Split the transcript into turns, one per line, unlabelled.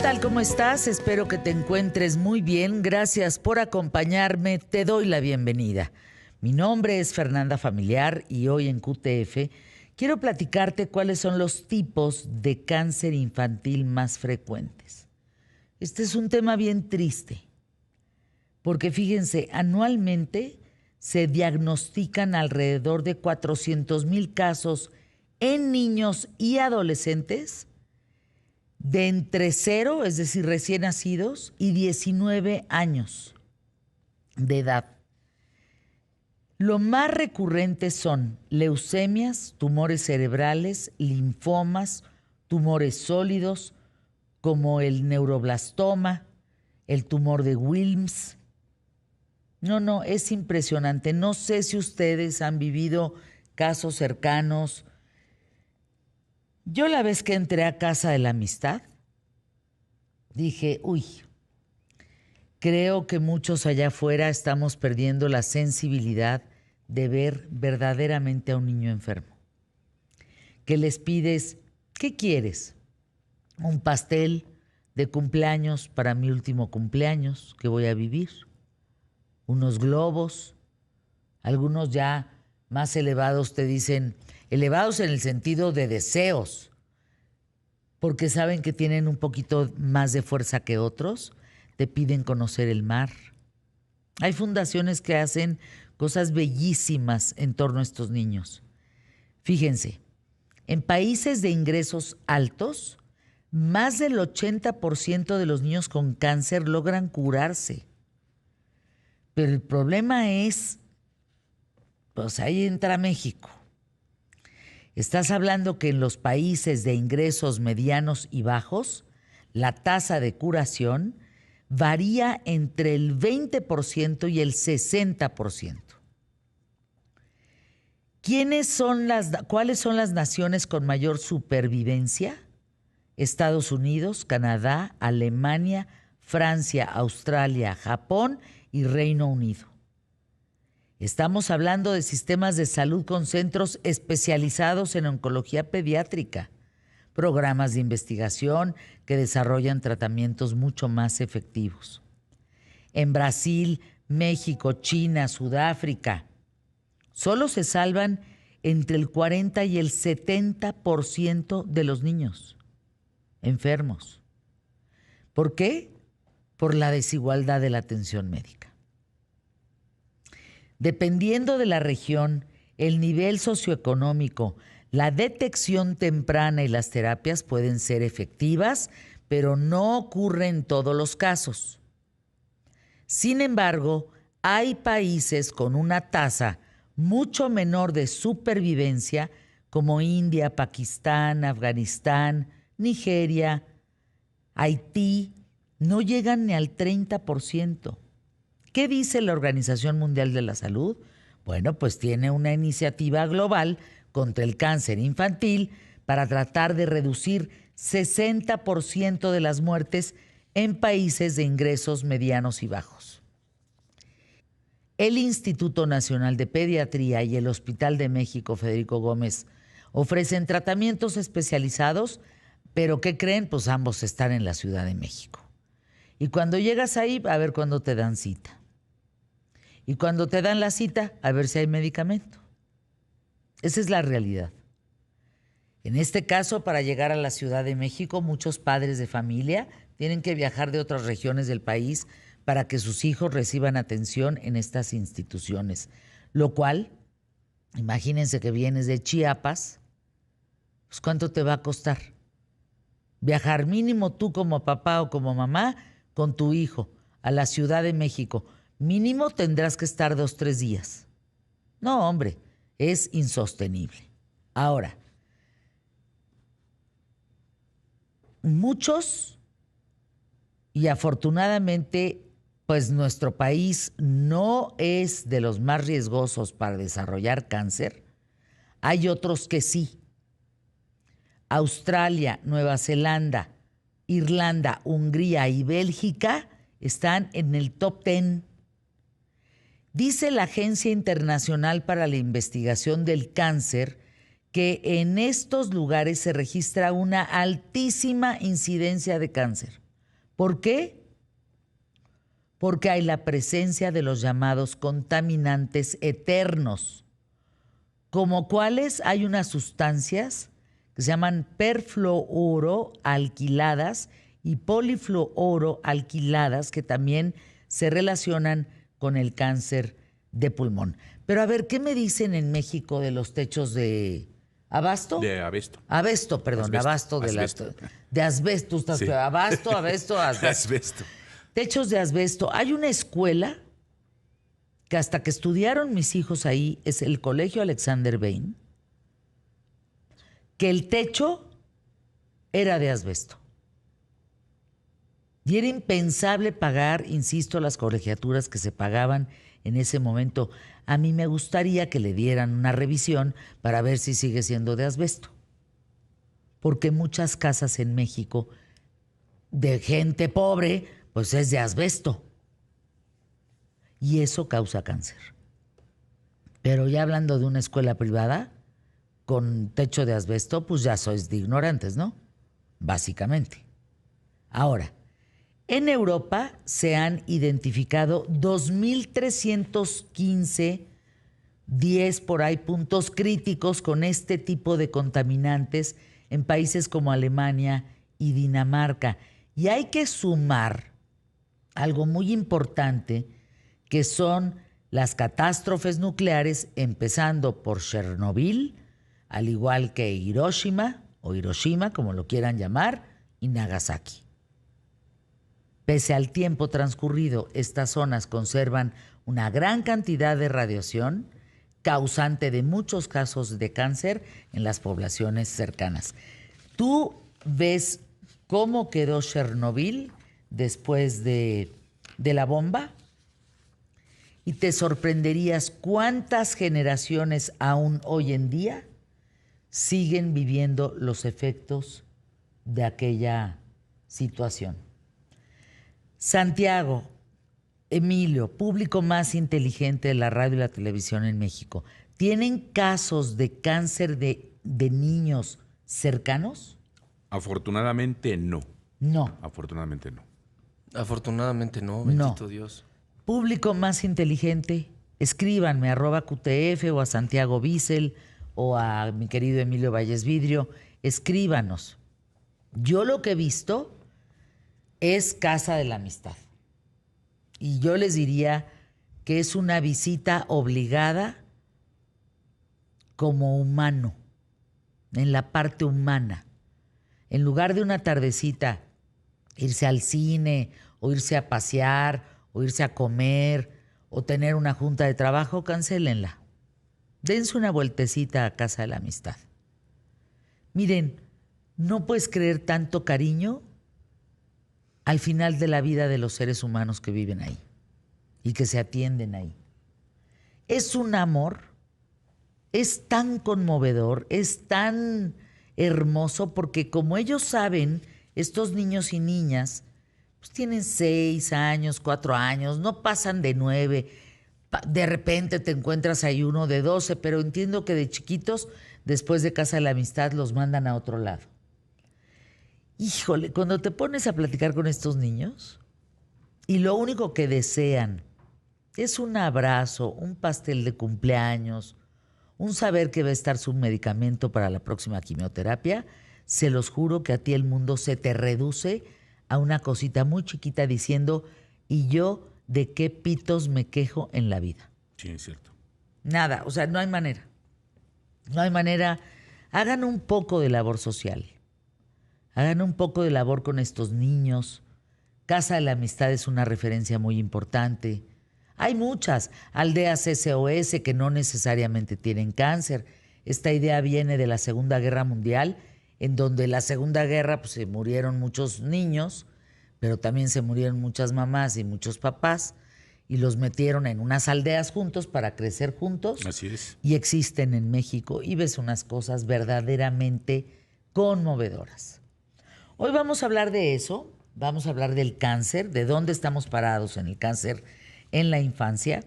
¿Qué tal? ¿Cómo estás? Espero que te encuentres muy bien. Gracias por acompañarme. Te doy la bienvenida. Mi nombre es Fernanda Familiar y hoy en QTF quiero platicarte cuáles son los tipos de cáncer infantil más frecuentes. Este es un tema bien triste, porque fíjense, anualmente se diagnostican alrededor de 400,000 casos en niños y adolescentes de entre 0, es decir, recién nacidos, y 19 años de edad. Lo más recurrentes son leucemias, tumores cerebrales, linfomas, tumores sólidos, como el neuroblastoma, el tumor de Wilms. No, es impresionante. No sé si ustedes han vivido casos cercanos. Yo la vez que entré a Casa de la Amistad, dije, creo que muchos allá afuera estamos perdiendo la sensibilidad de ver verdaderamente a un niño enfermo. Que les pides, ¿qué quieres? Un pastel de cumpleaños para mi último cumpleaños que voy a vivir. Unos globos. Algunos ya más elevados te dicen, elevados en el sentido de deseos, porque saben que tienen un poquito más de fuerza que otros, te piden conocer el mar. Hay fundaciones que hacen cosas bellísimas en torno a estos niños. Fíjense, en países de ingresos altos, más del 80% de los niños con cáncer logran curarse. Pero el problema es, pues ahí entra México. Estás hablando que en los países de ingresos medianos y bajos, la tasa de curación varía entre el 20% y el 60%. ¿Cuáles son las naciones con mayor supervivencia? Estados Unidos, Canadá, Alemania, Francia, Australia, Japón y Reino Unido. Estamos hablando de sistemas de salud con centros especializados en oncología pediátrica, programas de investigación que desarrollan tratamientos mucho más efectivos. En Brasil, México, China, Sudáfrica, solo se salvan entre el 40 y el 70% de los niños enfermos. ¿Por qué? Por la desigualdad de la atención médica. Dependiendo de la región, el nivel socioeconómico, la detección temprana y las terapias pueden ser efectivas, pero no ocurre en todos los casos. Sin embargo, hay países con una tasa mucho menor de supervivencia, como India, Pakistán, Afganistán, Nigeria, Haití, no llegan ni al 30%. ¿Qué dice la Organización Mundial de la Salud? Bueno, pues tiene una iniciativa global contra el cáncer infantil para tratar de reducir 60% de las muertes en países de ingresos medianos y bajos. El Instituto Nacional de Pediatría y el Hospital de México Federico Gómez ofrecen tratamientos especializados, pero ¿qué creen? Pues ambos están en la Ciudad de México. Y cuando llegas ahí, a ver cuándo te dan cita. Y cuando te dan la cita, a ver si hay medicamento. Esa es la realidad. En este caso, para llegar a la Ciudad de México, muchos padres de familia tienen que viajar de otras regiones del país para que sus hijos reciban atención en estas instituciones. Lo cual, imagínense que vienes de Chiapas, pues ¿cuánto te va a costar? Viajar mínimo tú como papá o como mamá con tu hijo a la Ciudad de México. Mínimo tendrás que estar 2 o 3 días. No, hombre, es insostenible. Ahora, muchos, y afortunadamente, pues nuestro país no es de los más riesgosos para desarrollar cáncer. Hay otros que sí. Australia, Nueva Zelanda, Irlanda, Hungría y Bélgica están en el top 10. Dice la Agencia Internacional para la Investigación del Cáncer que en estos lugares se registra una altísima incidencia de cáncer. ¿Por qué? Porque hay la presencia de los llamados contaminantes eternos, como cuáles hay unas sustancias que se llaman perfluoroalquiladas y polifluoroalquiladas que también se relacionan con el cáncer de pulmón. Pero a ver, ¿qué me dicen en México de los techos de abasto?
De abesto.
Abesto, perdón, abasto de de asbesto.
Sí.
Abasto, asbesto.
Asbesto.
Techos de asbesto. Hay una escuela que hasta que estudiaron mis hijos ahí, es el Colegio Alexander Bain, que el techo era de asbesto. Y era impensable pagar, insisto, las colegiaturas que se pagaban en ese momento. A mí me gustaría que le dieran una revisión para ver si sigue siendo de asbesto. Porque muchas casas en México de gente pobre, pues es de asbesto. Y eso causa cáncer. Pero ya hablando de una escuela privada con techo de asbesto, pues ya sois de ignorantes, ¿no? Básicamente. Ahora, en Europa se han identificado 2.315, 10 por ahí, puntos críticos con este tipo de contaminantes en países como Alemania y Dinamarca. Y hay que sumar algo muy importante, que son las catástrofes nucleares, empezando por Chernobyl, al igual que Hiroshima, o Hiroshima, como lo quieran llamar, y Nagasaki. Pese al tiempo transcurrido, estas zonas conservan una gran cantidad de radiación, causante de muchos casos de cáncer en las poblaciones cercanas. ¿Tú ves cómo quedó Chernobyl después de la bomba? Y te sorprenderías cuántas generaciones aún hoy en día siguen viviendo los efectos de aquella situación. Santiago, Emilio, público más inteligente de la radio y la televisión en México, ¿tienen casos de cáncer de niños cercanos?
Afortunadamente no.
No.
Afortunadamente no.
Afortunadamente no, bendito Dios.
Público más inteligente, escríbanme @QTF o a Santiago Bissell o a mi querido Emilio Valles Vidrio, escríbanos. Yo lo que he visto es Casa de la Amistad. Y yo les diría que es una visita obligada como humano, en la parte humana. En lugar de una tardecita, irse al cine o irse a pasear o irse a comer o tener una junta de trabajo, cancélenla. Dense una vueltecita a Casa de la Amistad. Miren, no puedes creer tanto cariño al final de la vida de los seres humanos que viven ahí y que se atienden ahí. Es un amor, es tan conmovedor, es tan hermoso, porque como ellos saben, estos niños y niñas, pues tienen 6 años, 4 años, no pasan de 9. De repente te encuentras ahí uno de 12, pero entiendo que de chiquitos, después de Casa de la Amistad, los mandan a otro lado. Híjole, cuando te pones a platicar con estos niños y lo único que desean es un abrazo, un pastel de cumpleaños, un saber que va a estar su medicamento para la próxima quimioterapia, se los juro que a ti el mundo se te reduce a una cosita muy chiquita diciendo, ¿y yo de qué pitos me quejo en la vida?
Sí, es cierto.
Nada, o sea, no hay manera. No hay manera. Hagan un poco de labor social. Hagan un poco de labor con estos niños. Casa de la Amistad es una referencia muy importante. Hay muchas aldeas SOS que no necesariamente tienen cáncer. Esta idea viene de la Segunda Guerra Mundial, en donde en la Segunda Guerra pues, se murieron muchos niños, pero también se murieron muchas mamás y muchos papás, y los metieron en unas aldeas juntos para crecer juntos.
Así es.
Y existen en México, y ves unas cosas verdaderamente conmovedoras. Hoy vamos a hablar de eso, vamos a hablar del cáncer, de dónde estamos parados en el cáncer en la infancia.